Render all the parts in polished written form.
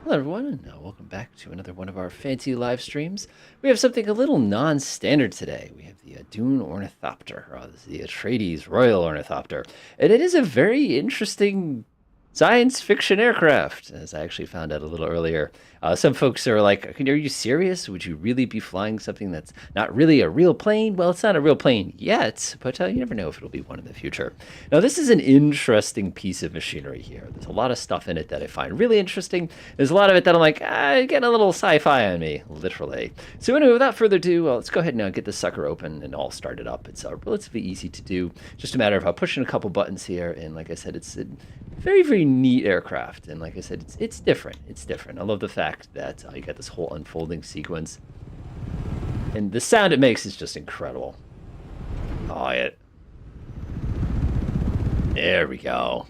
Hello, everyone, and welcome back to another one of our fancy live streams. We have something a little non-standard today. We have the Dune Ornithopter, this is the Atreides Royal Ornithopter, and it is a very interesting science fiction aircraft, as I actually found out a little earlier. Some folks are like, "Are you serious? Would you really be flying something that's not really a real plane?" Well, it's not a real plane yet, but you never know if it'll be one in the future. Now, this is an interesting piece of machinery here. There's a lot of stuff in it that I find really interesting. There's a lot of it that I'm like, getting a little sci-fi on me, literally. So anyway, without further ado, let's go ahead and get this sucker open and all start it up. It's relatively easy to do. Just a matter of pushing a couple buttons here, and like I said, it's a very, very neat aircraft. And like I said, it's different. It's different. I love the fact that you got this whole unfolding sequence. And the sound it makes is just incredible. Oh, yeah. There we go.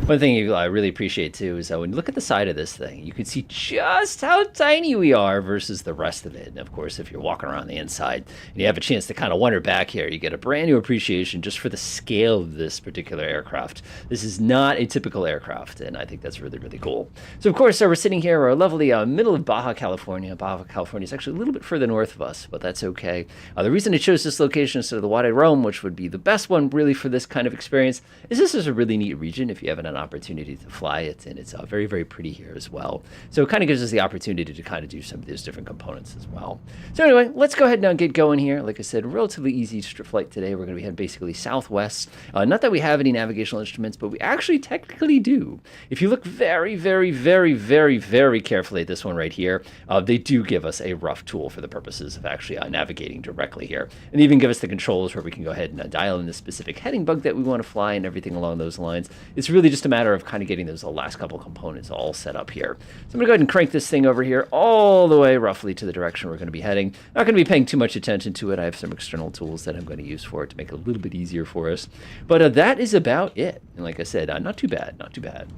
One thing I really appreciate too is that when you look at the side of this thing, you can see just how tiny we are versus the rest of it. And of course, if you're walking around the inside and you have a chance to kind of wander back here, you get a brand new appreciation just for the scale of this particular aircraft. This is not a typical aircraft, and I think that's really, really cool. So of course, we're sitting here, we're lovely middle of Baja California. Baja California is actually a little bit further north of us, but that's okay. The reason I chose this location instead of the Wide Rome, which would be the best one really for this kind of experience, is this is a really neat region if you haven't an opportunity to fly it, and it's very, very pretty here as well. So it kind of gives us the opportunity to kind of do some of those different components as well. So anyway, let's go ahead and get going here. Like I said, relatively easy flight today. We're going to be heading basically southwest. Not that we have any navigational instruments, but we actually technically do. If you look very, very, very, very, very carefully at this one right here, they do give us a rough tool for the purposes of actually navigating directly here. And they even give us the controls where we can go ahead and dial in the specific heading bug that we want to fly and everything along those lines. It's really just a matter of kind of getting those last couple components all set up here. So I'm going to go ahead and crank this thing over here all the way roughly to the direction we're going to be heading. Not going to be paying too much attention to it. I have some external tools that I'm going to use for it to make it a little bit easier for us. But that is about it. And like I said, not too bad, not too bad.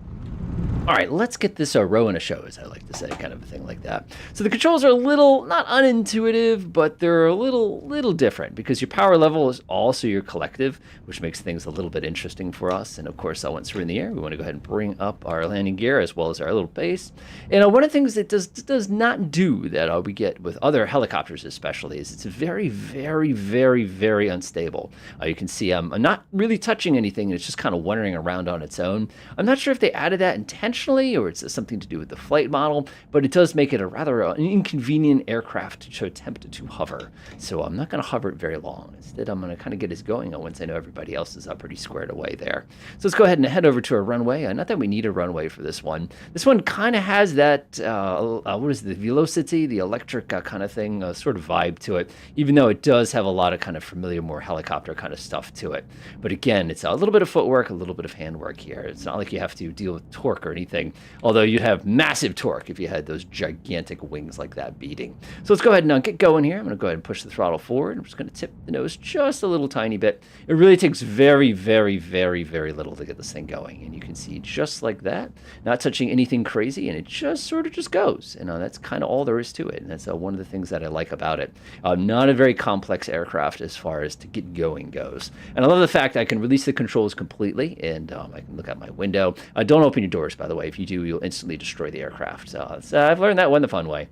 All right, let's get this row in a show, as I like to say, kind of a thing like that. So the controls are a little, not unintuitive, but they're a little different because your power level is also your collective, which makes things a little bit interesting for us. And of course, once we're in the air, we want to go ahead and bring up our landing gear as well as our little base. And one of the things it does not do that we get with other helicopters especially is it's very, very, very, very unstable. You can see I'm not really touching anything, and it's just kind of wandering around on its own. I'm not sure if they added that intentionally or it's something to do with the flight model, but it does make it a rather inconvenient aircraft to attempt to hover. So I'm not going to hover it very long. Instead, I'm going to kind of get us going once I know everybody else is pretty squared away there. So let's go ahead and head over to our runway. Not that we need a runway for this one. This one kind of has that, what is the velocity, the electric kind of thing, sort of vibe to it, even though it does have a lot of kind of familiar, more helicopter kind of stuff to it. But again, it's a little bit of footwork, a little bit of handwork here. It's not like you have to deal with torque or anything, although you'd have massive torque if you had those gigantic wings like that beating. So let's go ahead and get going here. I'm going to go ahead and push the throttle forward. I'm just going to tip the nose just a little tiny bit. It really takes very, very, very, very little to get this thing going. And you can see just like that, not touching anything crazy, and it just sort of just goes. And that's kind of all there is to it. And that's one of the things that I like about it. Not a very complex aircraft as far as to get going goes. And I love the fact I can release the controls completely, and I can look out my window. Don't open your doors, by the way. If you do, you'll instantly destroy the aircraft. So I've learned that one the fun way.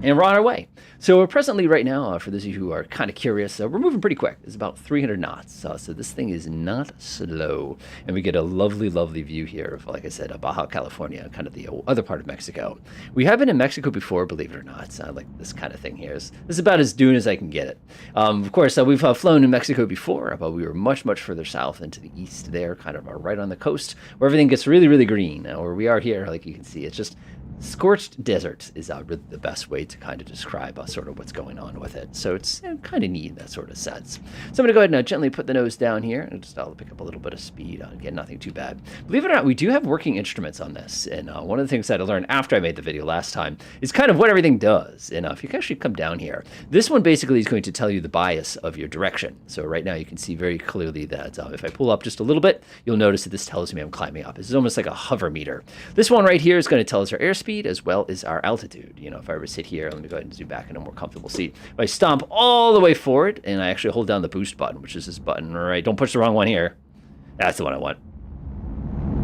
And we're on our way. So we're presently right now, for those of you who are kind of curious, we're moving pretty quick. It's about 300 knots. So this thing is not slow. And we get a lovely, lovely view here of, like I said, Baja California, kind of the other part of Mexico. We have been in Mexico before, believe it or not. Like this kind of thing here. This is about as dune as I can get it. Of course, we've flown in Mexico before, but we were much, much further south into the east there, kind of right on the coast, where everything gets really, really green. Where we are here, like you can see, it's just scorched desert is really the best way to kind of describe sort of what's going on with it. So it's kind of neat in that sort of sense. So I'm going to go ahead and gently put the nose down here and just pick up a little bit of speed. Again, nothing too bad. Believe it or not, we do have working instruments on this. And one of the things that I learned after I made the video last time is kind of what everything does. And if you can actually come down here, this one basically is going to tell you the bias of your direction. So right now you can see very clearly that if I pull up just a little bit, you'll notice that this tells me I'm climbing up. This is almost like a hover meter. This one right here is going to tell us our airspeed as well as our altitude. If I were to sit here, let me go ahead and zoom back in a more comfortable seat. If I stomp all the way forward and I actually hold down the boost button, which is this button, right? Don't push the wrong one here. That's the one I want.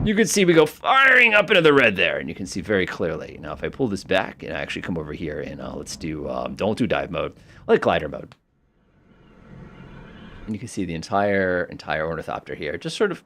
you can see we go firing up into the red there, and you can see very clearly. Now, if I pull this back and I actually come over here and let's do, don't do dive mode, like glider mode. And you can see the entire ornithopter here just sort of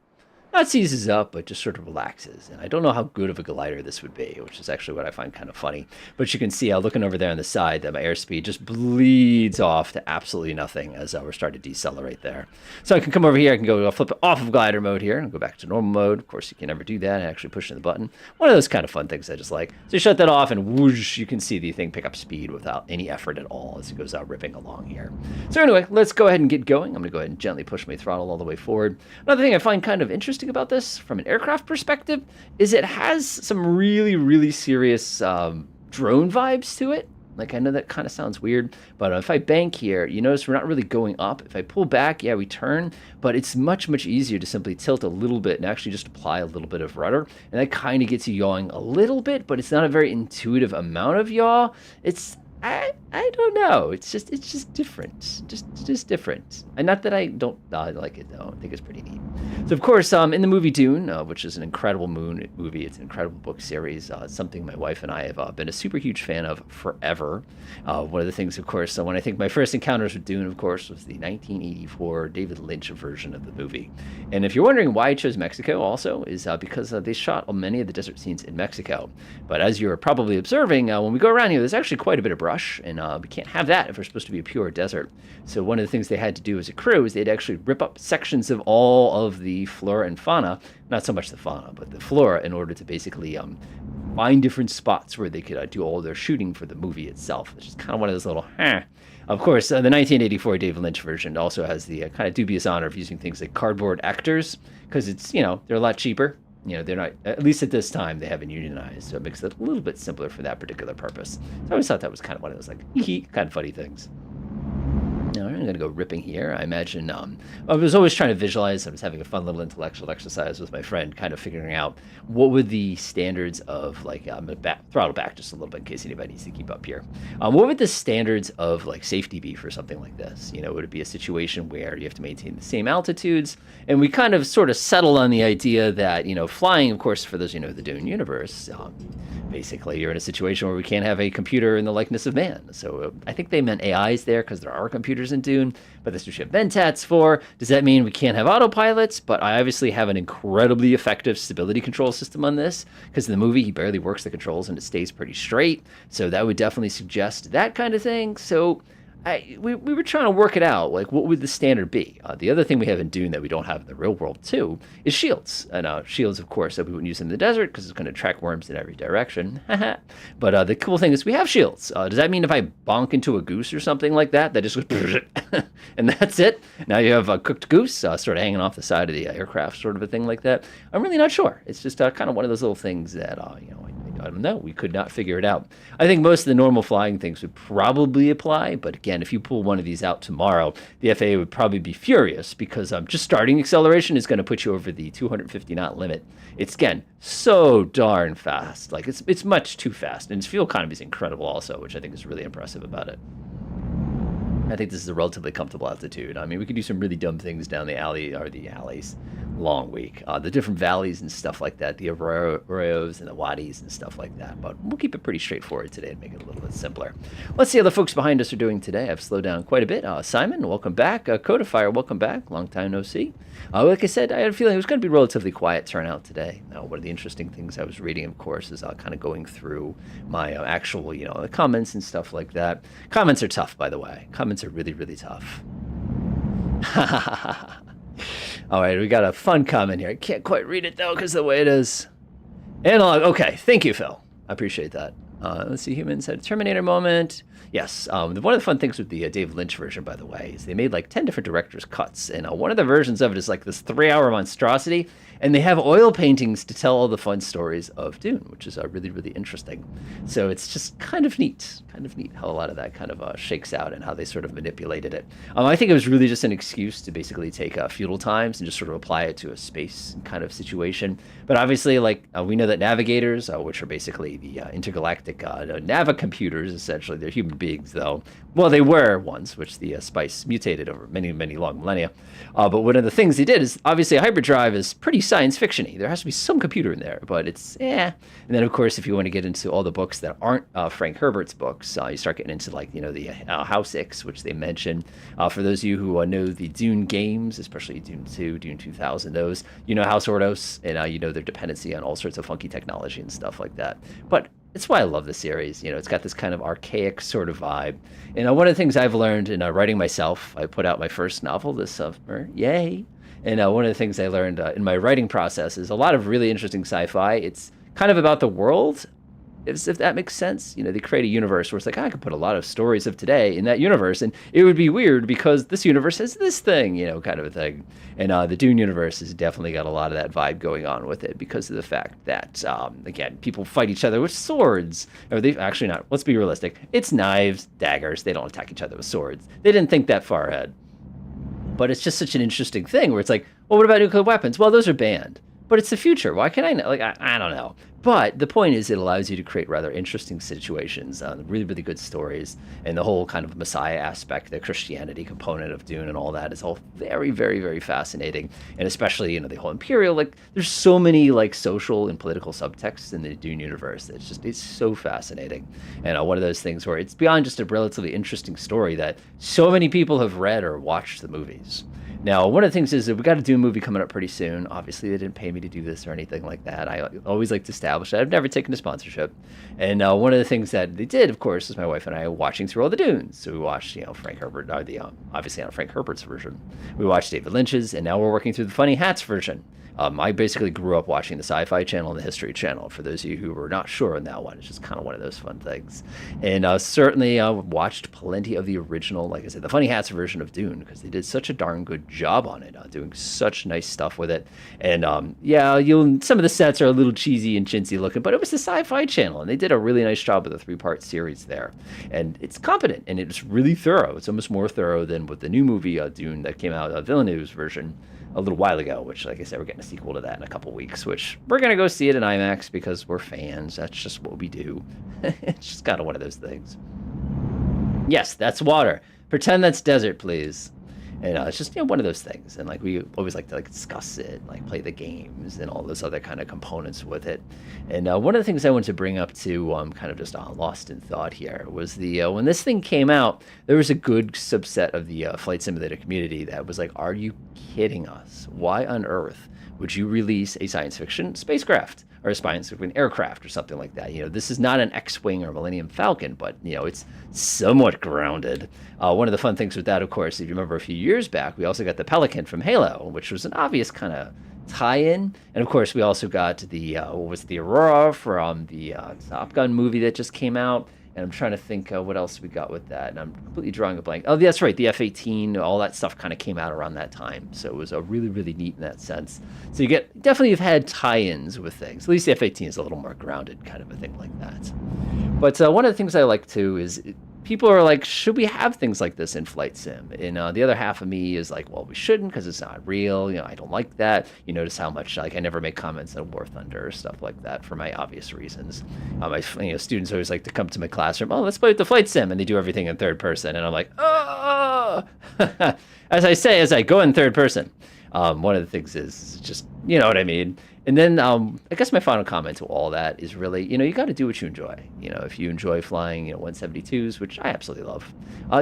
not seizes up, but just sort of relaxes. And I don't know how good of a glider this would be, which is actually what I find kind of funny. But you can see, looking over there on the side, that my airspeed just bleeds off to absolutely nothing as we're starting to decelerate there. So I can come over here, I can go flip it off of glider mode here and go back to normal mode. Of course, you can never do that. I actually push the button. One of those kind of fun things I just like. So you shut that off and whoosh, you can see the thing pick up speed without any effort at all as it goes out ripping along here. So anyway, let's go ahead and get going. I'm going to go ahead and gently push my throttle all the way forward. Another thing I find kind of interesting about this from an aircraft perspective is it has some really, really serious drone vibes to it. Like, I know that kind of sounds weird, but if I bank here, you notice we're not really going up. If I pull back, yeah, we turn, but it's much, much easier to simply tilt a little bit and actually just apply a little bit of rudder. And that kind of gets you yawing a little bit, but it's not a very intuitive amount of yaw. It's, I don't know. It's just different. Just different. And not that I don't like it, though. I think it's pretty neat. So, of course, in the movie Dune, which is an incredible movie, it's an incredible book series. It's something my wife and I have been a super huge fan of forever. One of the things, of course, when I think my first encounters with Dune, of course, was the 1984 David Lynch version of the movie. And if you're wondering why I chose Mexico also, is because they shot many of the desert scenes in Mexico. But as you're probably observing, when we go around here, there's actually quite a bit of brush, and we can't have that if we're supposed to be a pure desert. So one of the things they had to do as a crew is they'd actually rip up sections of all of the flora and fauna, not so much the fauna, but the flora, in order to basically find different spots where they could do all their shooting for the movie itself, which is kind of one of those little, Of course, the 1984 David Lynch version also has the kind of dubious honor of using things like cardboard actors, because it's, they're a lot cheaper. They're not, at least at this time, they haven't unionized, so it makes it a little bit simpler for that particular purpose. So I always thought that was kind of one of those, like, kind of funny things. All right, I'm going to go ripping here. I imagine, I was always trying to visualize. I was having a fun little intellectual exercise with my friend, kind of figuring out what would the standards of, like, throttle back just a little bit in case anybody needs to keep up here. What would the standards of, like, safety be for something like this? Would it be a situation where you have to maintain the same altitudes? And we kind of sort of settled on the idea that, flying, of course, for those, the Dune universe, basically you're in a situation where we can't have a computer in the likeness of man. So I think they meant AIs there because there are computers in Dune, but that's what you have Ventats for. Does that mean we can't have autopilots? But I obviously have an incredibly effective stability control system on this, because in the movie he barely works the controls and it stays pretty straight. So that would definitely suggest that kind of thing. So we were trying to work it out, like what would the standard be? The other thing we have in Dune that we don't have in the real world too is shields. And shields, of course, that we wouldn't use in the desert because it's going to track worms in every direction. But the cool thing is we have shields. Does that mean if I bonk into a goose or something like that, that just goes and that's it? Now you have a cooked goose sort of hanging off the side of the aircraft, sort of a thing like that. I'm really not sure. It's just kind of one of those little things that I don't know. We could not figure it out. I think most of the normal flying things would probably apply, but again, if you pull one of these out tomorrow, the FAA would probably be furious, because just starting acceleration is going to put you over the 250 knot limit. It's, again, so darn fast. Like, it's much too fast, and its fuel economy is incredible also, which I think is really impressive about it. I think this is a relatively comfortable altitude. I mean, we could do some really dumb things down the alleys. Long week. The different valleys and stuff like that, the arroyos and the wadis and stuff like that. But we'll keep it pretty straightforward today and make it a little bit simpler. Let's see how the folks behind us are doing today. I've slowed down quite a bit. Simon, welcome back. Codifier, welcome back. Long time no see. Like I said, I had a feeling it was going to be relatively quiet turnout today. Now, one of the interesting things I was reading, of course, is kind of going through my actual, the comments and stuff like that. Comments are tough, by the way. Comments are really, really tough. All right, we got a fun comment here. I can't quite read it, though, because of the way it is. Analog. Okay, thank you, Phil. I appreciate that. Let's see, humans had a Terminator moment. Yes, one of the fun things with the David Lynch version, by the way, is they made like 10 different director's cuts. And one of the versions of it is like this 3-hour monstrosity. And they have oil paintings to tell all the fun stories of Dune, which is really, really interesting. So it's just kind of neat how a lot of that kind of shakes out and how they sort of manipulated it. I think it was really just an excuse to basically take feudal times and just sort of apply it to a space kind of situation. But obviously, like we know that navigators, which are basically the intergalactic navicomputers, essentially, they're human beings, though. Well, they were once, which the spice mutated over many, many long millennia. But one of the things they did is, obviously, a hyperdrive is pretty science fiction-y. There has to be some computer in there, but it's And then of course, if you want to get into all the books that aren't Frank Herbert's books, you start getting into like the House X, which they mention. For those of you who know the Dune games, especially Dune 2, Dune 2000, those House Ordos, and their dependency on all sorts of funky technology and stuff like that. But it's why I love the series. It's got this kind of archaic sort of vibe. One of the things I've learned in writing myself, I put out my first novel this summer. Yay! And one of the things I learned in my writing process is a lot of really interesting sci-fi. It's kind of about the world, if that makes sense. They create a universe where it's like, I could put a lot of stories of today in that universe, and it would be weird because this universe has this thing, kind of a thing. And the Dune universe has definitely got a lot of that vibe going on with it because of the fact that, again, people fight each other with swords. Or they actually not. Let's be realistic. It's knives, daggers. They don't attack each other with swords. They didn't think that far ahead. But it's just such an interesting thing where it's like, well, what about nuclear weapons? Well, those are banned. But it's the future. Why can't I know? Like, I don't know. But the point is, it allows you to create rather interesting situations, really, really good stories, and the whole kind of Messiah aspect, the Christianity component of Dune and all that is all very, very, very fascinating. And especially, the whole Imperial, like, there's so many, like, social and political subtexts in the Dune universe. It's so fascinating. And one of those things where it's beyond just a relatively interesting story that so many people have read or watched the movies. Now, one of the things is that we got a Dune movie coming up pretty soon. Obviously, they didn't pay me to do this or anything like that. I always like to establish that I've never taken a sponsorship. And one of the things that they did, of course, is my wife and I watching through all the Dunes. So we watched, Frank Herbert, obviously on Frank Herbert's version. We watched David Lynch's, and now we're working through the Funny Hats version. I basically grew up watching the Sci-Fi Channel and the History Channel. For those of you who were not sure on that one, it's just kind of one of those fun things. And certainly watched plenty of the original, like I said, the Funny Hats version of Dune, because they did such a darn good job on it, doing such nice stuff with it. And some of the sets are a little cheesy and chintzy looking, but it was the Sci-Fi Channel, and they did a really nice job with the 3-part series there. And it's competent, and it's really thorough. It's almost more thorough than with the new movie Dune that came out, Villeneuve's version, a little while ago, which, like I said, we're getting a sequel to that in a couple weeks, which we're going to go see it in IMAX because we're fans. That's just what we do. It's just kind of one of those things. Yes, that's water. Pretend that's desert, please. And it's just one of those things, and like we always like to discuss it, like play the games and all those other kind of components with it. And one of the things I wanted to bring up to kind of just lost in thought here was the when this thing came out, there was a good subset of the flight simulator community that was like, "Are you kidding us? Why on earth would you release a science fiction spacecraft or a science fiction aircraft or something like that? This is not an X-Wing or Millennium Falcon, but, it's somewhat grounded." One of the fun things with that, of course, if you remember a few years back, we also got the Pelican from Halo, which was an obvious kind of tie-in. And, of course, we also got the Aurora from the Top Gun movie that just came out. And I'm trying to think what else we got with that. And I'm completely drawing a blank. Oh, that's right. The F-18, all that stuff kind of came out around that time. So it was really, really neat in that sense. So you've had tie-ins with things. At least the F-18 is a little more grounded, kind of a thing like that. But one of the things I like, too, is people are like, should we have things like this in flight sim? And the other half of me is like, well, we shouldn't because it's not real. I don't like that. You notice how much, like, I never make comments on War Thunder or stuff like that for my obvious reasons. My students always like to come to my classroom, let's play with the flight sim, and they do everything in third person. And I'm like, oh! as I go in third person. One of the things is just, you know what I mean? And then I guess my final comment to all that is really, you got to do what you enjoy. If you enjoy flying, 172s, which I absolutely love,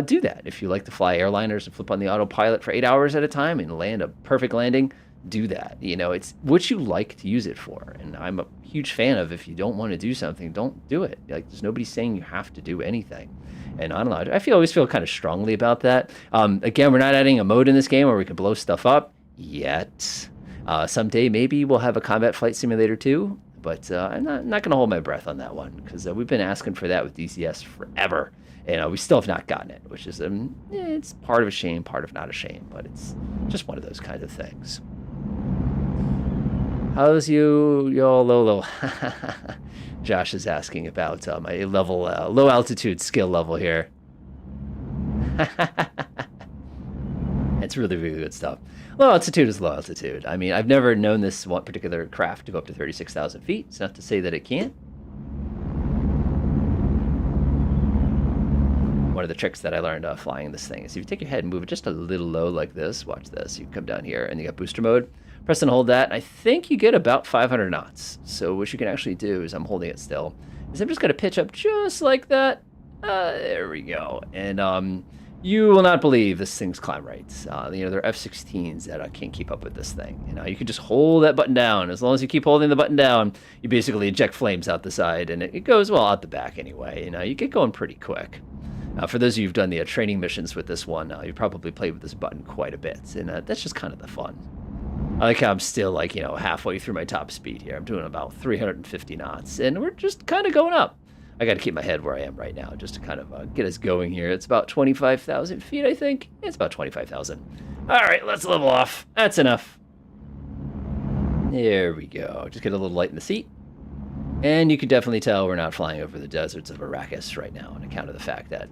do that. If you like to fly airliners and flip on the autopilot for 8 hours at a time and land a perfect landing, do that. It's what you like to use it for. And I'm a huge fan of, if you don't want to do something, don't do it. Like, there's nobody saying you have to do anything. And I don't know, I always feel kind of strongly about that. Again, we're not adding a mode in this game where we can blow stuff up yet. Someday maybe we'll have a combat flight simulator too, but I'm not going to hold my breath on that one, because we've been asking for that with DCS forever, and we still have not gotten it, which is it's part of a shame, part of not a shame, but it's just one of those kinds of things. How's your low? Josh is asking about my level, low altitude skill level here. It's really, really good stuff. Low altitude is low altitude. I mean, I've never known this one particular craft to go up to 36,000 feet. It's not to say that it can't. One of the tricks that I learned flying this thing is if you take your head and move it just a little low like this, watch this, you come down here and you got booster mode, Press and hold that. I think you get about 500 knots. So what you can actually do is I'm holding it still. Is I'm just going to pitch up just like that. There we go. And you will not believe this thing's climb rates. There are F-16s that can't keep up with this thing. You can just hold that button down. As long as you keep holding the button down, you basically eject flames out the side, and it goes, well, out the back anyway. You get going pretty quick. For those of you who've done the training missions with this one, you probably played with this button quite a bit, and that's just kind of the fun. I like how I'm still, halfway through my top speed here. I'm doing about 350 knots, and we're just kind of going up. I got to keep my head where I am right now just to kind of get us going here. It's about 25,000 feet, I think. It's about 25,000. All right, let's level off. That's enough. There we go. Just get a little light in the seat. And you can definitely tell we're not flying over the deserts of Arrakis right now on account of the fact that,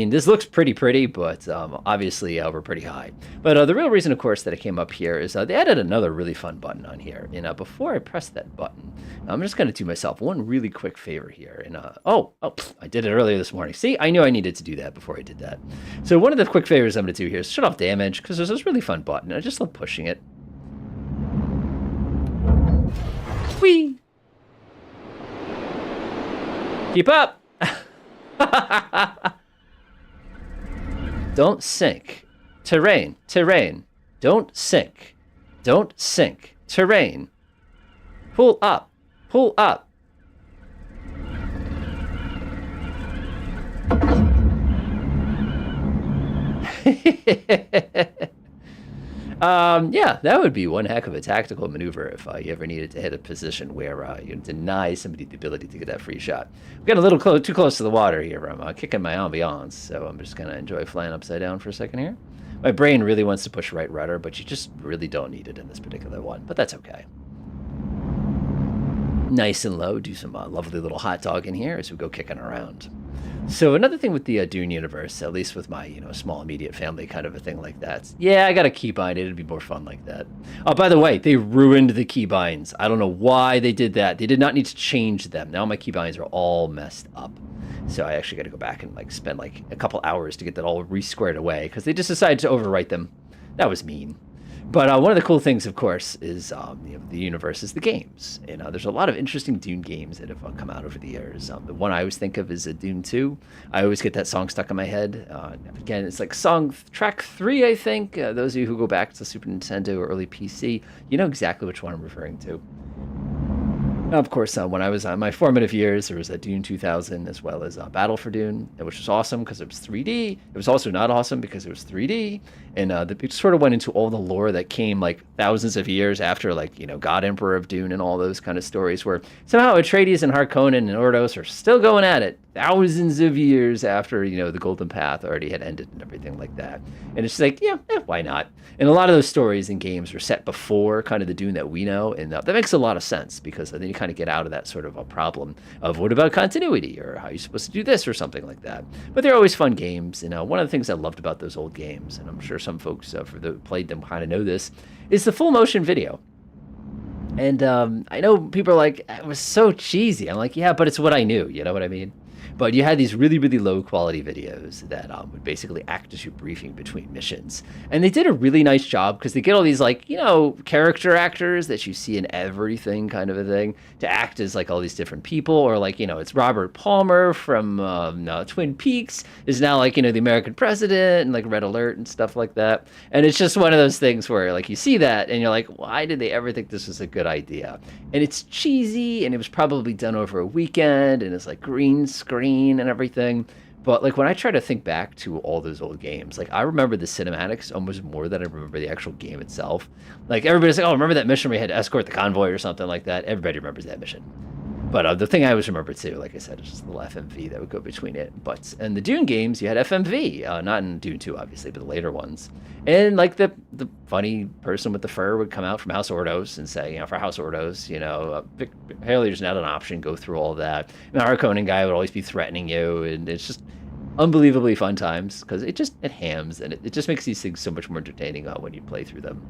this looks pretty, but obviously we're pretty high. But the real reason, of course, that I came up here is they added another really fun button on here. And before I press that button, I'm just going to do myself one really quick favor here. And I did it earlier this morning. See, I knew I needed to do that before I did that. So one of the quick favors I'm going to do here is shut off damage, because there's this really fun button. I just love pushing it. Whee! Keep up! Don't sink. Terrain. Don't sink. Don't sink. Terrain. Pull up. Pull up. Yeah, that would be one heck of a tactical maneuver if you ever needed to hit a position where you deny somebody the ability to get that free shot. I'm getting a little too close to the water here. I'm kicking my ambiance, so I'm just going to enjoy flying upside down for a second here. My brain really wants to push right rudder, but you just really don't need it in this particular one, but that's okay. Nice and low, do some lovely little hot dog in here as we go kicking around. So another thing with the Dune universe, at least with my, small immediate family kind of a thing like that. Yeah, I got a keybind. It'd be more fun like that. Oh, by the way, they ruined the keybinds. I don't know why they did that. They did not need to change them. Now my keybinds are all messed up. So I actually got to go back and spend a couple hours to get that all re-squared away because they just decided to overwrite them. That was mean. But one of the cool things, of course, is the universe is the games. And there's a lot of interesting Dune games that have come out over the years. The one I always think of is Dune 2. I always get that song stuck in my head. Again, it's track 3, I think. Those of you who go back to Super Nintendo or early PC, you know exactly which one I'm referring to. Of course, when I was on my formative years, there was a Dune 2000 as well as Battle for Dune, which was awesome because it was 3D. It was also not awesome because it was 3D. And it sort of went into all the lore that came thousands of years after, God Emperor of Dune and all those kind of stories where somehow Atreides and Harkonnen and Ordos are still going at it thousands of years after, the Golden Path already had ended and everything like that. And it's why not? And a lot of those stories and games were set before kind of the Dune that we know. And that makes a lot of sense because then you kind of get out of that sort of a problem of what about continuity or how you're supposed to do this or something like that. But they're always fun games. And one of the things I loved about those old games, and I'm sure some folks who played them kind of know this, is the full motion video. And I know people are like, it was so cheesy. I'm like, yeah, but it's what I knew. You know what I mean? But you had these really, really low quality videos that would basically act as your briefing between missions. And they did a really nice job because they get all these character actors that you see in everything kind of a thing to act as all these different people. Or it's Robert Palmer from Twin Peaks is now the American president and Red Alert and stuff like that. And it's just one of those things where you see that and you're like, why did they ever think this was a good idea? And it's cheesy and it was probably done over a weekend and it's green screen and everything. But when I try to think back to all those old games, I remember the cinematics almost more than I remember the actual game itself. Everybody's oh, remember that mission where we had to escort the convoy or something like that? Everybody remembers that mission. But the thing I always remember too, like I said, is just the little FMV that would go between it. But in the Dune games, you had FMV, not in Dune 2 obviously, but the later ones. And the funny person with the fur would come out from House Ordos and say, for House Ordos, failure is not an option. Go through all that. And the Harkonnen guy would always be threatening you, and it's just unbelievably fun times because it hams and it just makes these things so much more entertaining when you play through them.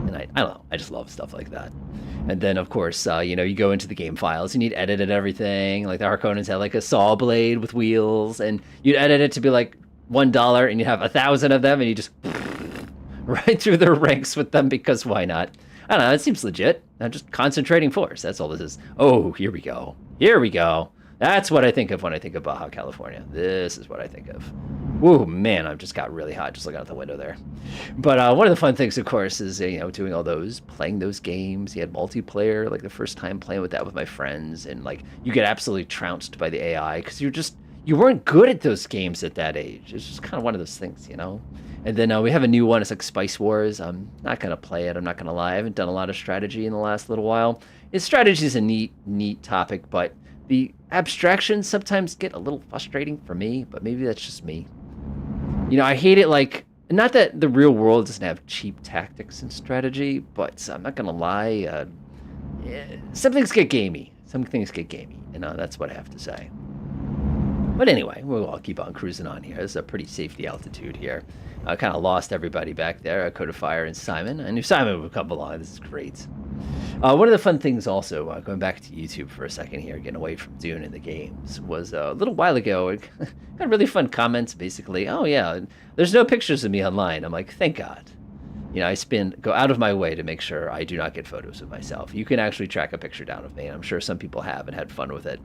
And I don't know, I just love stuff like that. And then, of course, you go into the game files, you need edit and everything. The Harkonnens had a saw blade with wheels, and you'd edit it to be $1, and you'd have 1,000 of them, and you just right through their ranks with them because why not? I don't know. It seems legit. I'm just concentrating force. That's all this is. Oh, here we go. Here we go. That's what I think of when I think of Baja California. This is what I think of. Whoa, man, I've just got really hot just looking out the window there. But one of the fun things, of course, is, doing all those, playing those games. You had multiplayer, like the first time playing with that with my friends. And, like, you get absolutely trounced by the AI because you weren't good at those games at that age. It's just kind of one of those things, And then we have a new one. It's like Spice Wars. I'm not going to play it. I'm not going to lie. I haven't done a lot of strategy in the last little while. Strategy is a neat topic, but the abstractions sometimes get a little frustrating for me, but maybe that's just me. I hate it, like, not that the real world doesn't have cheap tactics and strategy, but I'm not going to lie. Some things get gamey. And that's what I have to say. But anyway, we'll all keep on cruising on here. This is a pretty safety altitude here. I kind of lost everybody back there, Codifier and Simon. I knew Simon would come along. This is great. One of the fun things also, going back to YouTube for a second here, getting away from Dune and the games, was a little while ago, I got really fun comments, basically, oh yeah, there's no pictures of me online. I'm like, thank God. I go out of my way to make sure I do not get photos of myself. You can actually track a picture down of me, and I'm sure some people have and had fun with it.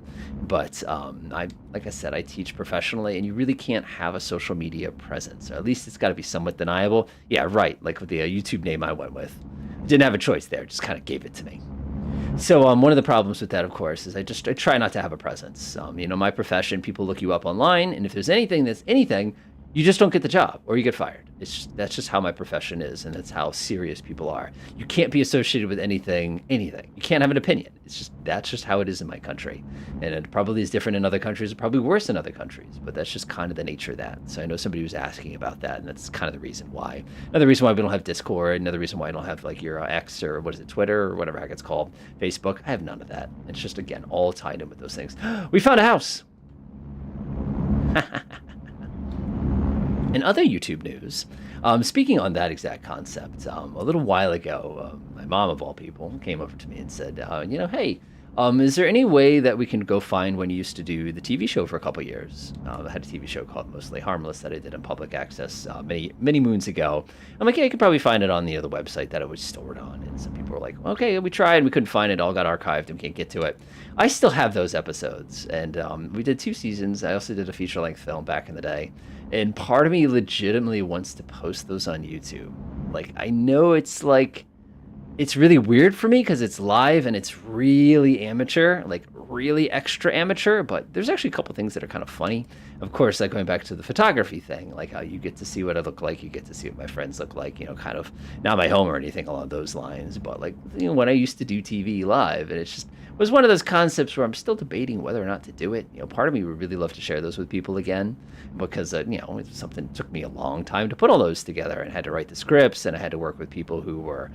But like I said, I teach professionally, and you really can't have a social media presence. Or at least it's got to be somewhat deniable. Yeah, right, like with the YouTube name I went with. Didn't have a choice there, just kind of gave it to me. So one of the problems with that, of course, is I try not to have a presence. My profession, people look you up online, and if there's anything that's anything, you just don't get the job or you get fired. That's just how my profession is, and that's how serious people are. You can't be associated with anything. You can't have an opinion. That's just how it is in my country. And it probably is different in other countries, probably worse in other countries, but that's just kind of the nature of that. So I know somebody was asking about that, and that's kind of the reason why. Another reason why we don't have Discord, another reason why I don't have like your X or what is it, Twitter or whatever heck it's called, Facebook. I have none of that. It's just, again, all tied in with those things. We found a house. In other YouTube news, speaking on that exact concept, a little while ago, my mom, of all people, came over to me and said, hey, is there any way that we can go find when you used to do the TV show for a couple years? I had a TV show called Mostly Harmless that I did in public access many moons ago. I'm like, yeah, you could probably find it on the other website that it was stored on. And some people were like, okay, we tried, we couldn't find it, all got archived, and we can't get to it. I still have those episodes, and we did 2 seasons. I also did a feature-length film back in the day. And part of me legitimately wants to post those on YouTube. Like, I know it's really weird for me because it's live and it's really amateur, like really extra amateur, but there's actually a couple things that are kind of funny. Of course, like going back to the photography thing, like how you get to see what I look like, you get to see what my friends look like, kind of not my home or anything along those lines, but like, when I used to do TV live, and it was one of those concepts where I'm still debating whether or not to do it. Part of me would really love to share those with people again, because, it's something that took me a long time to put all those together, and I had to write the scripts, and I had to work with people who were,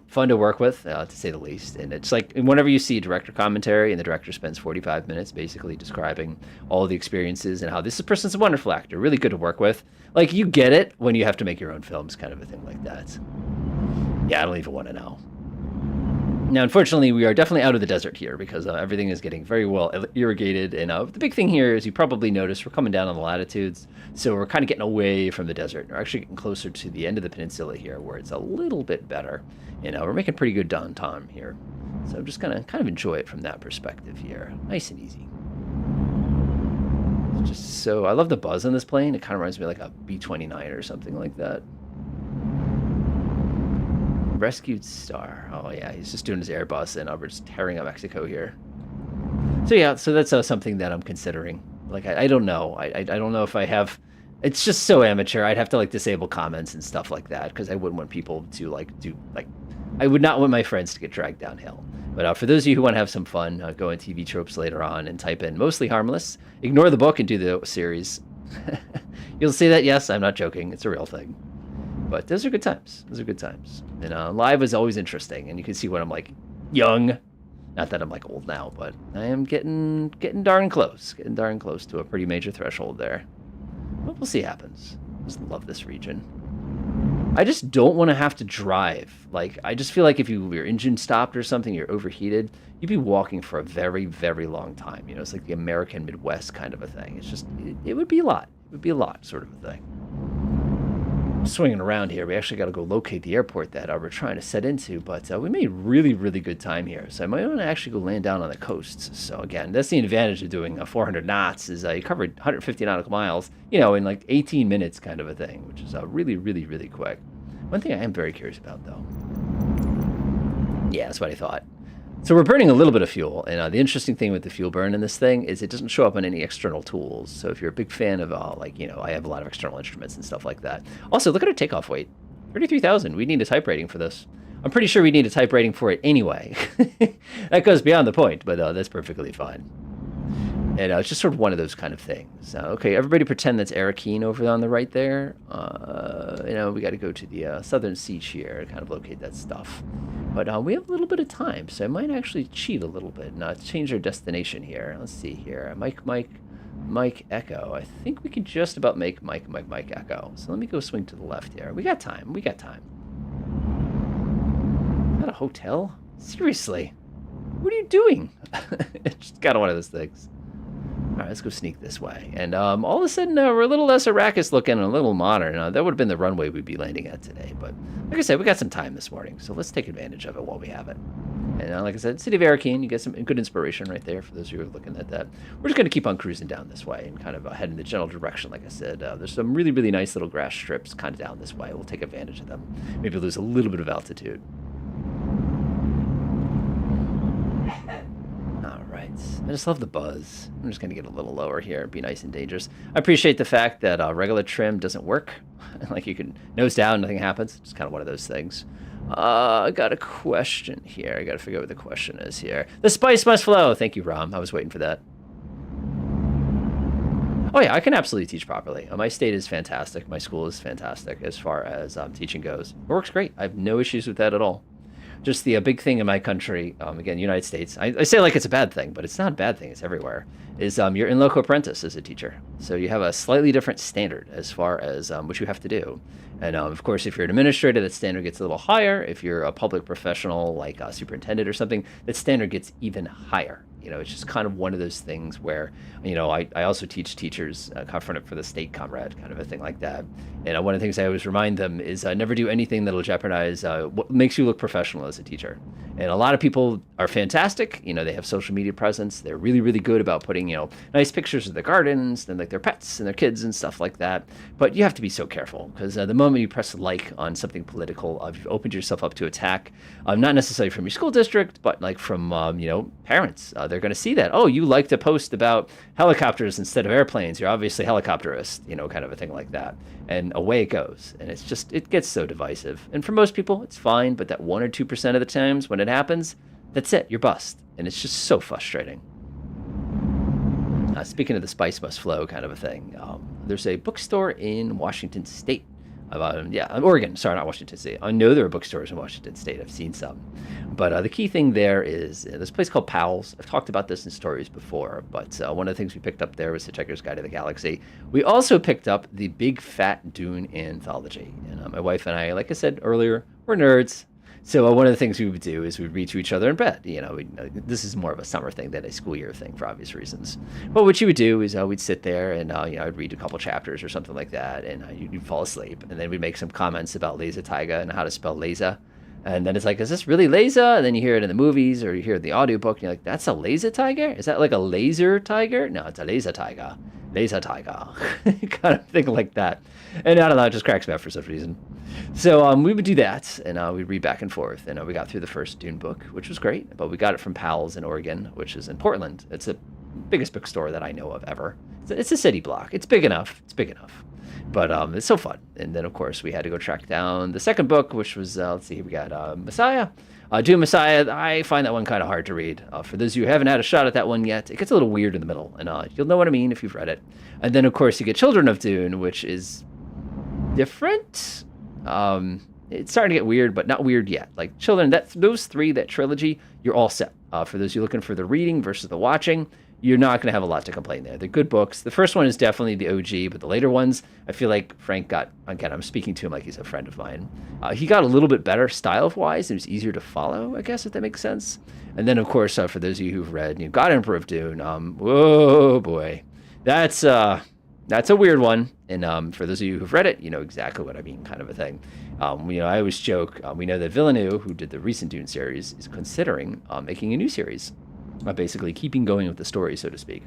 fun to work with, to say the least. And it's like, whenever you see director commentary, and the director spends 45 minutes basically describing all the experiences and how this person's a wonderful actor, really good to work with. Like, you get it when you have to make your own films, kind of a thing like that. Yeah, I don't even want to know. Now, unfortunately, we are definitely out of the desert here because everything is getting very well irrigated. And the big thing here is, you probably noticed, we're coming down on the latitudes. So we're kind of getting away from the desert. We're actually getting closer to the end of the peninsula here, where it's a little bit better. We're making pretty good downtime here. So I'm just going to kind of enjoy it from that perspective here. Nice and easy. Just so, I love the buzz on this plane. It kind of reminds me of like a B-29 or something like that. Rescued Star. Oh yeah, he's just doing his Airbus, and we're just tearing up Mexico here. So yeah, so that's something that I'm considering. Like, I don't know. I don't know if I have. It's just so amateur. I'd have to like disable comments and stuff like that, because I wouldn't want people to I would not want my friends to get dragged downhill. But for those of you who want to have some fun, go on TV Tropes later on and type in Mostly Harmless. Ignore the book and do the series. You'll see that, yes, I'm not joking. It's a real thing. But those are good times. And live is always interesting. And you can see when I'm like young. Not that I'm like old now, but I am getting darn close. Getting darn close to a pretty major threshold there. But we'll see what happens. I just love this region. I just don't want to have to drive. Like, I just feel like if your engine stopped or something, you're overheated, you'd be walking for a very, very long time. It's like the American Midwest kind of a thing. It's just, it would be a lot. It would be a lot, sort of a thing. swinging around here. We actually got to go locate the airport that we're trying to set into, but we made really, really good time here. So I might want to actually go land down on the coasts. So again, that's the advantage of doing 400 knots is you covered 150 nautical miles, in like 18 minutes kind of a thing, which is really, really, really quick. One thing I am very curious about, though. Yeah, that's what I thought. So we're burning a little bit of fuel, and the interesting thing with the fuel burn in this thing is it doesn't show up on any external tools. So if you're a big fan of, I have a lot of external instruments and stuff like that. Also, look at our takeoff weight, 33,000. We need a type rating for this. I'm pretty sure we need a type rating for it anyway. That goes beyond the point, but that's perfectly fine. And it's just sort of one of those kind of things. Okay, everybody pretend that's Arakeen over on the right there. We got to go to the southern siege here to kind of locate that stuff. But we have a little bit of time, so I might actually cheat a little bit and change our destination here. Let's see here. Mike, Echo. I think we can just about make Mike, Echo. So let me go swing to the left here. We got time. Is that a hotel? Seriously? What are you doing? It's just kind of one of those things. All right, let's go sneak this way. And all of a sudden, we're a little less Arrakis looking and a little modern. That would have been the runway we'd be landing at today. But like I said, we got some time this morning, so let's take advantage of it while we have it. And like I said, City of Arakeen, you get some good inspiration right there for those of you who are looking at that. We're just going to keep on cruising down this way and kind of head in the general direction. Like I said, there's some really, really nice little grass strips kind of down this way. We'll take advantage of them. Maybe lose a little bit of altitude. I just love the buzz. I'm just going to get a little lower here. Be nice and dangerous. I appreciate the fact that regular trim doesn't work. Like you can nose down, nothing happens. It's kind of one of those things. I got a question here. I got to figure out what the question is here. The spice must flow. Thank you, Rom. I was waiting for that. Oh, yeah, I can absolutely teach properly. My state is fantastic. My school is fantastic as far as teaching goes. It works great. I have no issues with that at all. Just the big thing in my country, again, United States, I say like it's a bad thing, but it's not a bad thing. It's everywhere, is you're in loco apprentice as a teacher. So you have a slightly different standard as far as what you have to do. And of course, if you're an administrator, that standard gets a little higher. If you're a public professional like a superintendent or something, that standard gets even higher. It's just kind of one of those things where, I also teach teachers confront for the state comrade, kind of a thing like that. And one of the things I always remind them is never do anything that'll jeopardize what makes you look professional as a teacher. And a lot of people are fantastic. They have social media presence. They're really, really good about putting, nice pictures of their gardens and like their pets and their kids and stuff like that. But you have to be so careful because the moment you press like on something political, you've opened yourself up to attack, not necessarily from your school district, but like from, parents. They're going to see that. Oh, you like to post about helicopters instead of airplanes. You're obviously helicopterist, kind of a thing like that. And away it goes. And it gets so divisive. And for most people, it's fine. But that 1 or 2% of the times when it happens, that's it. You're bust. And it's just so frustrating. Speaking of the spice must flow kind of a thing, there's a bookstore in Washington State. Oregon. Sorry, not Washington State. I know there are bookstores in Washington State. I've seen some. But the key thing there is there's a place called Powell's. I've talked about this in stories before, but one of the things we picked up there was Hitchhiker's Guide to the Galaxy. We also picked up the Big Fat Dune Anthology. And my wife and I, like I said earlier, we're nerds. So one of the things we would do is we'd read to each other in bed. This is more of a summer thing than a school year thing for obvious reasons. But what you would do is we'd sit there and I'd read a couple chapters or something like that, and you'd fall asleep. And then we'd make some comments about Laser Taiga and how to spell Laser. And then it's like, is this really laser? And then you hear it in the movies or you hear it in the audiobook, and you're like, that's a laser tiger? Is that like a laser tiger? No, it's a laser tiger. Laser tiger. Kind of thing like that. And I don't know, it just cracks me up for some reason. So we would do that, and we'd read back and forth. And we got through the first Dune book, which was great. But we got it from Powell's in Oregon, which is in Portland. It's the biggest bookstore that I know of ever. It's a city block. It's big enough. But it's so fun. And then, of course, we had to go track down the second book, which was, let's see, we got Messiah. Dune Messiah, I find that one kind of hard to read. For those of you who haven't had a shot at that one yet, it gets a little weird in the middle. And you'll know what I mean if you've read it. And then, of course, you get Children of Dune, which is different. It's starting to get weird, but not weird yet. Like Children, those three, that trilogy, you're all set. For those of you looking for the reading versus the watching, you're not going to have a lot to complain there. They're good books. The first one is definitely the OG, but the later ones, I feel like Frank got, again, I'm speaking to him like he's a friend of mine. He got a little bit better style-wise. It was easier to follow, I guess, if that makes sense. And then, of course, for those of you who've read God Emperor of Dune, whoa, boy. That's That's a weird one. And for those of you who've read it, you know exactly what I mean, kind of a thing. I always joke, we know that Villeneuve, who did the recent Dune series, is considering making a new series, basically keeping going with the story, so to speak.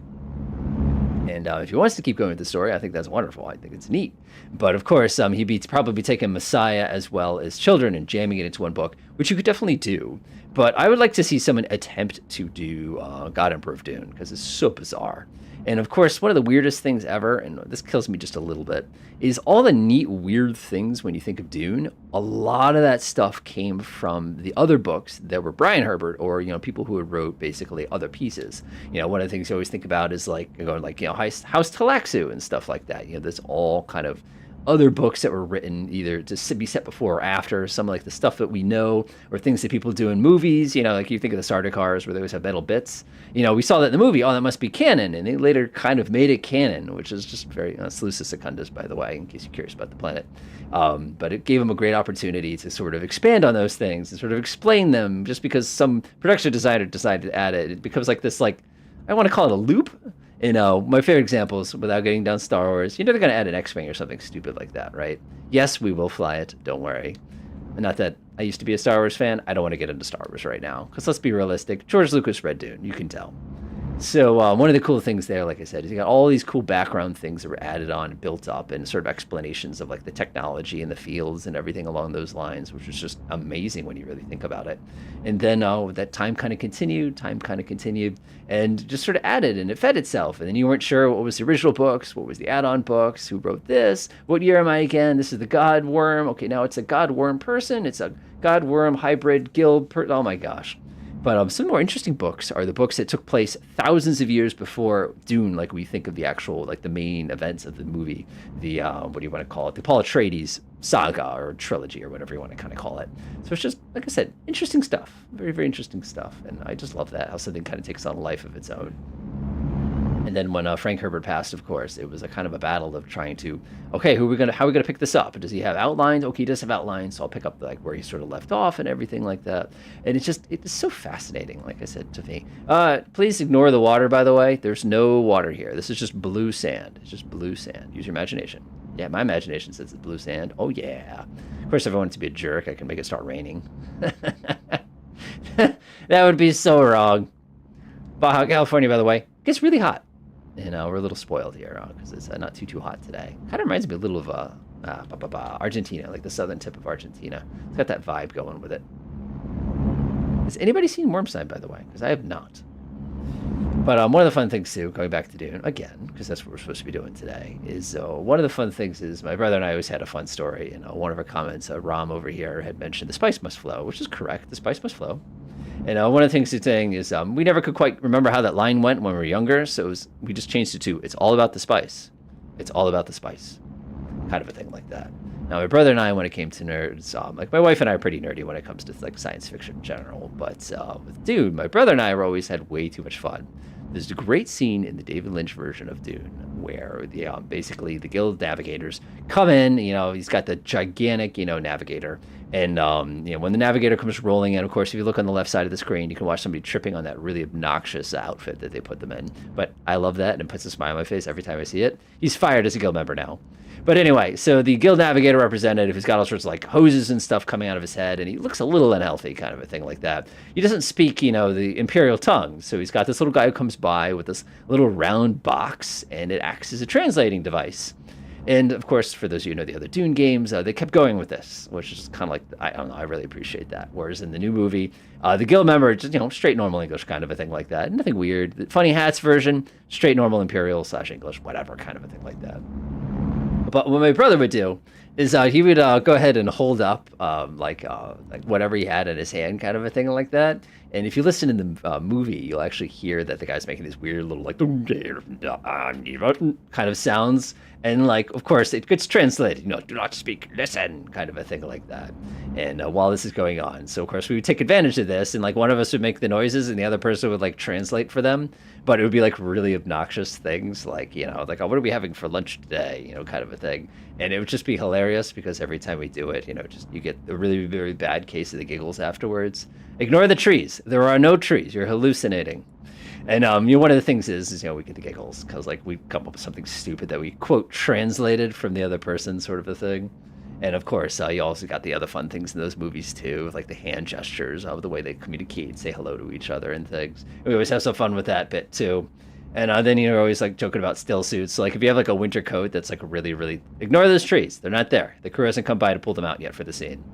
And if he wants to keep going with the story, I think that's wonderful. I think it's neat. But of course, he'd probably be taking Messiah as well as Children and jamming it into one book, which you could definitely do. But I would like to see someone attempt to do God Emperor of Dune, because it's so bizarre. And of course, one of the weirdest things ever, and this kills me just a little bit, is all the neat, weird things when you think of Dune. A lot of that stuff came from the other books that were Brian Herbert, or people who had wrote basically other pieces. One of the things you always think about is like House Talaxu and stuff like that. That's all kind of other books that were written either to be set before or after, some like the stuff that we know, or things that people do in movies, like you think of the Sardaukars where they always have metal bits. We saw that in the movie, oh, that must be canon, and they later kind of made it canon, which is just very, Seleucus Secundus, by the way, in case you're curious about the planet. But it gave them a great opportunity to sort of expand on those things and sort of explain them. Just because some production designer decided to add it, it becomes like this, like, I want to call it a loop. My favorite examples, without getting down Star Wars, they're going to add an X-Wing or something stupid like that, right? Yes, we will fly it. Don't worry. Not that I used to be a Star Wars fan. I don't want to get into Star Wars right now. Because let's be realistic. George Lucas read Dune. You can tell. So one of the cool things there, like I said, is you got all these cool background things that were added on and built up, and sort of explanations of like the technology and the fields and everything along those lines, which was just amazing when you really think about it. And then that time kind of continued, and just sort of added, and it fed itself. And then you weren't sure what was the original books, what was the add-on books, who wrote this, what year am I again? This is the God Worm. Okay, now it's a God Worm person. It's a God Worm hybrid guild. Oh my gosh. But some more interesting books are the books that took place thousands of years before Dune, like we think of the actual, like the main events of the movie, the, what do you want to call it? The Paul Atreides saga or trilogy or whatever you want to kind of call it. So it's just, like I said, interesting stuff. Very, very interesting stuff. And I just love that, how something kind of takes on a life of its own. And then when Frank Herbert passed, of course, it was a kind of a battle of trying to, okay, how are we gonna pick this up? Does he have outlines? Okay, he does have outlines, so I'll pick up like where he sort of left off and everything like that. And it's so fascinating, like I said to me. Please ignore the water, by the way. There's no water here. This is just blue sand. It's just blue sand. Use your imagination. Yeah, my imagination says it's blue sand. Oh yeah. Of course, if I want it to be a jerk, I can make it start raining. That would be so wrong. Baja California, by the way, gets really hot. And we're a little spoiled here because it's not too hot today. Kind of reminds me a little of Argentina, like the southern tip of Argentina. It's got that vibe going with it. Has anybody seen Wormside, by the way? Because I have not. But one of the fun things, too, going back to Dune, again, because that's what we're supposed to be doing today, is one of the fun things is my brother and I always had a fun story. One of our comments, Ram over here had mentioned the spice must flow, which is correct. The spice must flow. And one of the things he's saying is we never could quite remember how that line went when we were younger, so we just changed it to, it's all about the spice. It's all about the spice. Kind of a thing like that. Now, my brother and I, when it came to nerds, like my wife and I are pretty nerdy when it comes to like science fiction in general, but with Dune, my brother and I always had way too much fun. There's a great scene in the David Lynch version of Dune where basically the guild navigators come in. He's got the gigantic, navigator. And, when the navigator comes rolling in, of course, if you look on the left side of the screen, you can watch somebody tripping on that really obnoxious outfit that they put them in. But I love that, and it puts a smile on my face every time I see it. He's fired as a guild member now. But anyway, so the guild navigator representative, he's got all sorts of like hoses and stuff coming out of his head, and he looks a little unhealthy, kind of a thing like that. He doesn't speak, the imperial tongue. So he's got this little guy who comes by with this little round box, and it acts as a translating device. And of course, for those of you who know the other Dune games, they kept going with this, which is kind of like, I don't know, I really appreciate that. Whereas in the new movie, the guild member, just, straight normal English kind of a thing like that. Nothing weird. The Funny Hats version, straight normal imperial / English, whatever, kind of a thing like that. But what my brother would do is he would go ahead and hold up like whatever he had in his hand, kind of a thing like that. And if you listen in the movie, you'll actually hear that the guy's making these weird little like kind of sounds. And like, of course, it gets translated, do not speak, listen, kind of a thing like that. And while this is going on, so of course we would take advantage of this, and like one of us would make the noises, and the other person would like translate for them. But it would be like really obnoxious things, like like, oh, what are we having for lunch today, kind of a thing. And it would just be hilarious because every time we do it, just you get a really, very bad case of the giggles afterwards. Ignore the trees. There are no trees. You're hallucinating. And one of the things is we get the giggles because like we come up with something stupid that we quote translated from the other person, sort of a thing. And of course, you also got the other fun things in those movies too, like the hand gestures, the way they communicate, say hello to each other and things. We always have some fun with that bit too. And then you're always like joking about still suits. So like if you have like a winter coat that's like really, really ignore those trees. They're not there. The crew hasn't come by to pull them out yet for the scene.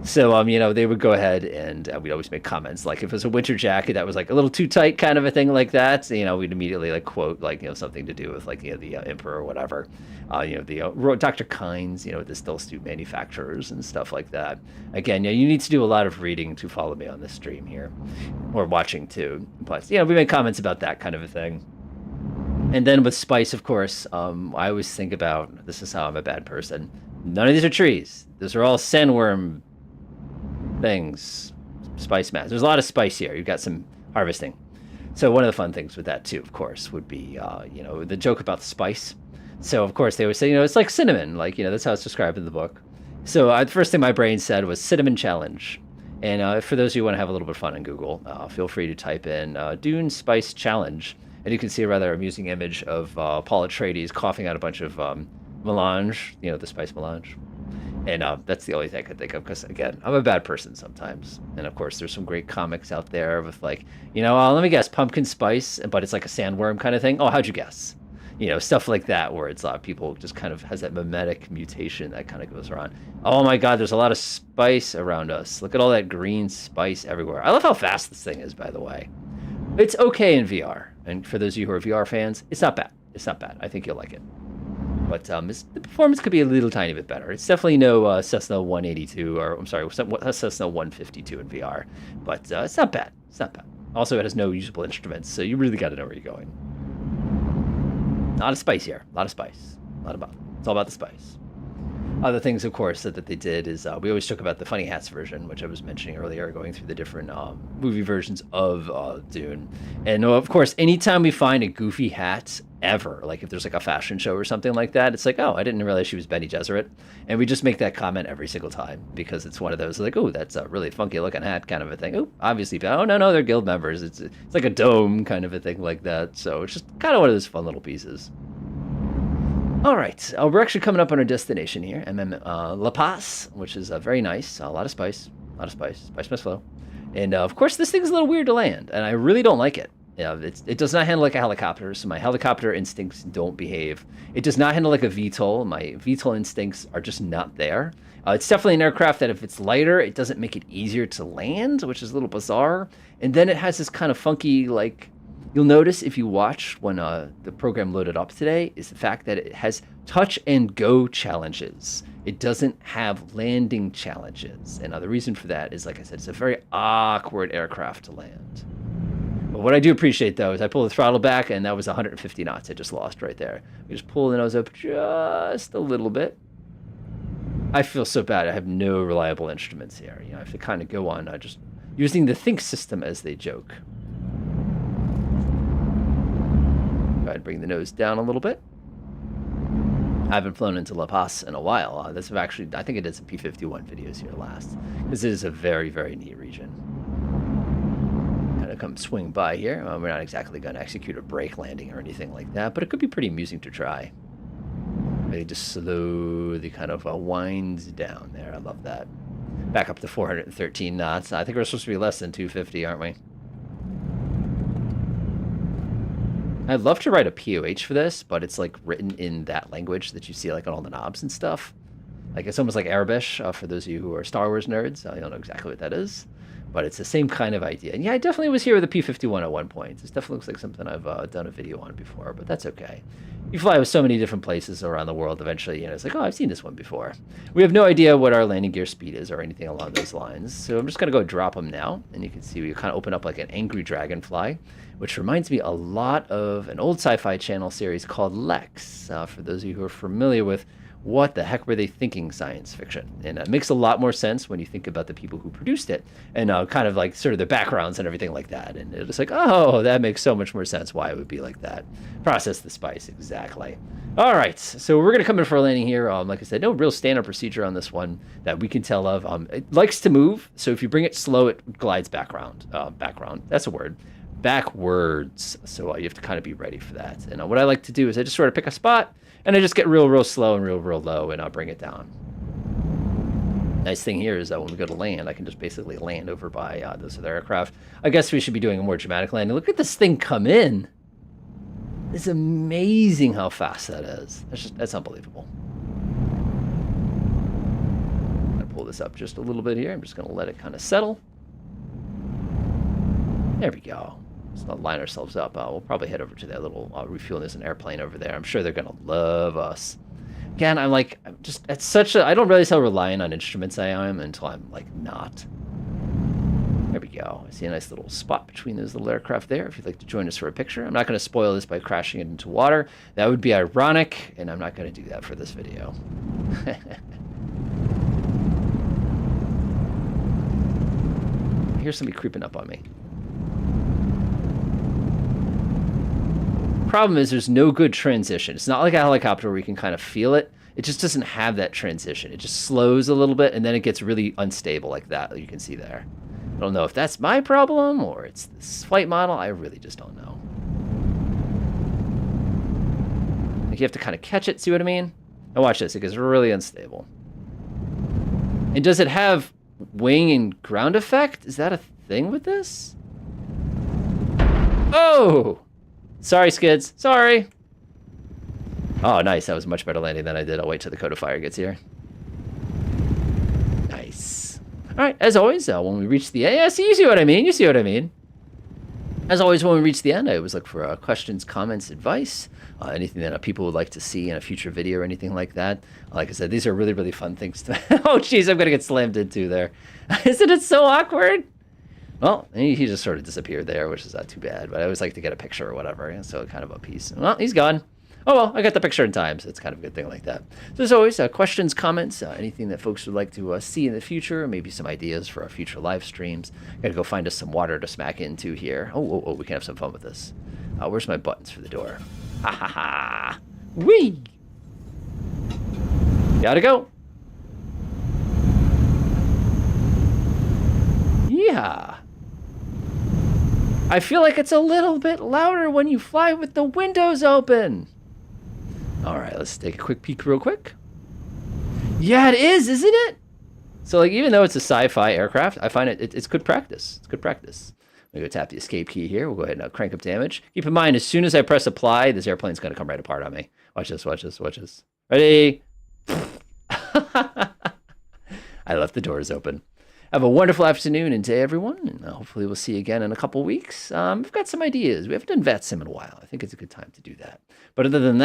So they would go ahead and we'd always make comments like if it was a winter jacket that was like a little too tight, kind of a thing like that. We'd immediately like quote like something to do with like the emperor or whatever. Dr. Kynes, the still suit manufacturers and stuff like that. Again, you need to do a lot of reading to follow me on this stream here, or watching too. But we make comments about that kind of a thing. And then with spice, of course, I always think about, this is how I'm a bad person. None of these are trees. Those are all sandworm things, spice mats. There's a lot of spice here. You've got some harvesting. So one of the fun things with that too, of course, would be, the joke about the spice. So of course they would say, it's like cinnamon, like, that's how it's described in the book. So the first thing my brain said was cinnamon challenge. And for those of you who want to have a little bit of fun on Google, feel free to type in Dune Spice Challenge. And you can see a rather amusing image of Paul Atreides coughing out a bunch of melange, the spice melange. And that's the only thing I could think of because, again, I'm a bad person sometimes. And, of course, there's some great comics out there with, like, let me guess, pumpkin spice, but it's like a sandworm kind of thing. Oh, how'd you guess? Stuff like that where it's people just kind of has that mimetic mutation that kind of goes around. Oh, my God, there's a lot of spice around us. Look at all that green spice everywhere. I love how fast this thing is, by the way. It's okay in VR. And for those of you who are VR fans, it's not bad. It's not bad. I think you'll like it. But the performance could be a little tiny bit better. It's definitely no Cessna 182, or I'm sorry, Cessna 152 in VR. But it's not bad. It's not bad. Also, it has no usable instruments, so you really got to know where you're going. A lot of spice here. A lot of spice. It's all about the spice. Other things, of course, that they did is we always talk about the Funny Hats version, which I was mentioning earlier, going through the different movie versions of Dune. And, of course, anytime we find a goofy hat ever, like if there's like a fashion show or something like that, it's like, oh, I didn't realize she was Bene Gesserit. And we just make that comment every single time because it's one of those like, oh, that's a really funky looking hat kind of a thing. Oh, obviously, oh, no, they're guild members. It's like a dome kind of a thing like that. So it's just kind of one of those fun little pieces. All right, we're actually coming up on our destination here, La Paz, which is very nice. A lot of spice, spice must flow. And of course, this thing's a little weird to land, and I really don't like it. It does not handle like a helicopter, so my helicopter instincts don't behave. It does not handle like a VTOL. My VTOL instincts are just not there. It's definitely an aircraft that if it's lighter, it doesn't make it easier to land, which is a little bizarre. And then it has this kind of funky, like, you'll notice if you watch when the program loaded up today, is the fact that it has touch and go challenges. It doesn't have landing challenges. And the reason for that is, like I said, it's a very awkward aircraft to land. But what I do appreciate, though, is I pull the throttle back, and that was 150 knots I just lost right there. We just pull the nose up just a little bit. I feel so bad. I have no reliable instruments here. I have to kind of go on just using the think system as they joke. Go ahead and bring the nose down a little bit. I haven't flown into La Paz in a while. I think I did some P-51 videos here last. This is a very, very neat region. Kind of come swing by here. We're not exactly going to execute a brake landing or anything like that, but it could be pretty amusing to try. They just slowly kind of winds down there. I love that. Back up to 413 knots. I think we're supposed to be less than 250, aren't we? I'd love to write a POH for this, but it's like written in that language that you see like on all the knobs and stuff. Like it's almost like Arabic for those of you who are Star Wars nerds. I don't know exactly what that is, but it's the same kind of idea. And yeah, I definitely was here with the P-51 at one point. This definitely looks like something I've done a video on before, but that's okay. You fly with so many different places around the world, eventually, it's like, oh, I've seen this one before. We have no idea what our landing gear speed is or anything along those lines, so I'm just going to go drop them now, and you can see we kind of open up like an angry dragonfly, which reminds me a lot of an old sci-fi channel series called Lex, for those of you who are familiar with what the heck were they thinking science fiction. And it makes a lot more sense when you think about the people who produced it and kind of like sort of their backgrounds and everything like that. And it's like, oh, that makes so much more sense why it would be like that. Process the spice, exactly. All right, so we're going to come in for a landing here. Like I said, no real standard procedure on this one that we can tell of. It likes to move, so if you bring it slow, it glides background. That's a word. backwards. So you have to kind of be ready for that. And what I like to do is I just sort of pick a spot, and I just get real slow and real low, and I'll bring it down. Nice thing here is that when we go to land, I can just basically land over by those other aircraft. I guess we should be doing a more dramatic landing. Look at this thing come in. It's amazing how fast that is. That's unbelievable. I'm gonna pull this up just a little bit here. I'm just gonna let it kind of settle. There we go. Let's not line ourselves up. We'll probably head over to that little refueling. There's an airplane over there. I'm sure they're gonna love us. Again, I'm just at such a, I don't realize how reliant on instruments I am until I'm like not. There we go. I see a nice little spot between those little aircraft there. If you'd like to join us for a picture. I'm not going to spoil this by crashing it into water. That would be ironic, and I'm not going to do that for this video. Here's somebody creeping up on me. Problem is there's no good transition. It's not like a helicopter where you can kind of feel it. It just doesn't have that transition. It just slows a little bit, and then it gets really unstable like that you can see there. I don't know if that's my problem or it's this flight model. I really just don't know. Like you have to kind of catch it, see what I mean? Now watch this, it gets really unstable. And does it have wing and ground effect? Is that a thing with this? Oh! Sorry, skids. Sorry. Oh, nice. That was a much better landing than I did. I'll wait till the codifier gets here. Nice. All right. As always, when we reach the end, yeah, see, you see what I mean. You see what I mean. As always, when we reach the end, I always look for questions, comments, advice, anything that people would like to see in a future video or anything like that. Like I said, these are really fun things to... Oh, jeez, I'm going to get slammed into there. Isn't it so awkward? Well, he just sort of disappeared there, which is not too bad. But I always like to get a picture or whatever, and so kind of a piece. Well, he's gone. Oh, well, I got the picture in time, so it's kind of a good thing like that. So as always, questions, comments, anything that folks would like to see in the future, maybe some ideas for our future live streams. Got to go find us some water to smack into here. Oh, we can have some fun with this. Where's my buttons for the door? Ha ha ha! Whee! Gotta go. Yeah. I feel like it's a little bit louder when you fly with the windows open. All right, let's take a quick peek real quick. Yeah, it is, isn't it? So like, even though it's a sci-fi aircraft, I find it's good practice. It's good practice. I'm gonna go tap the escape key here. We'll go ahead and crank up damage. Keep in mind, as soon as I press apply, this airplane's gonna come right apart on me. Watch this, watch this, watch this. Ready? I left the doors open. Have a wonderful afternoon and day, everyone, and hopefully we'll see you again in a couple weeks. We've got some ideas. We haven't done VATSIM in a while. I think it's a good time to do that. But other than that,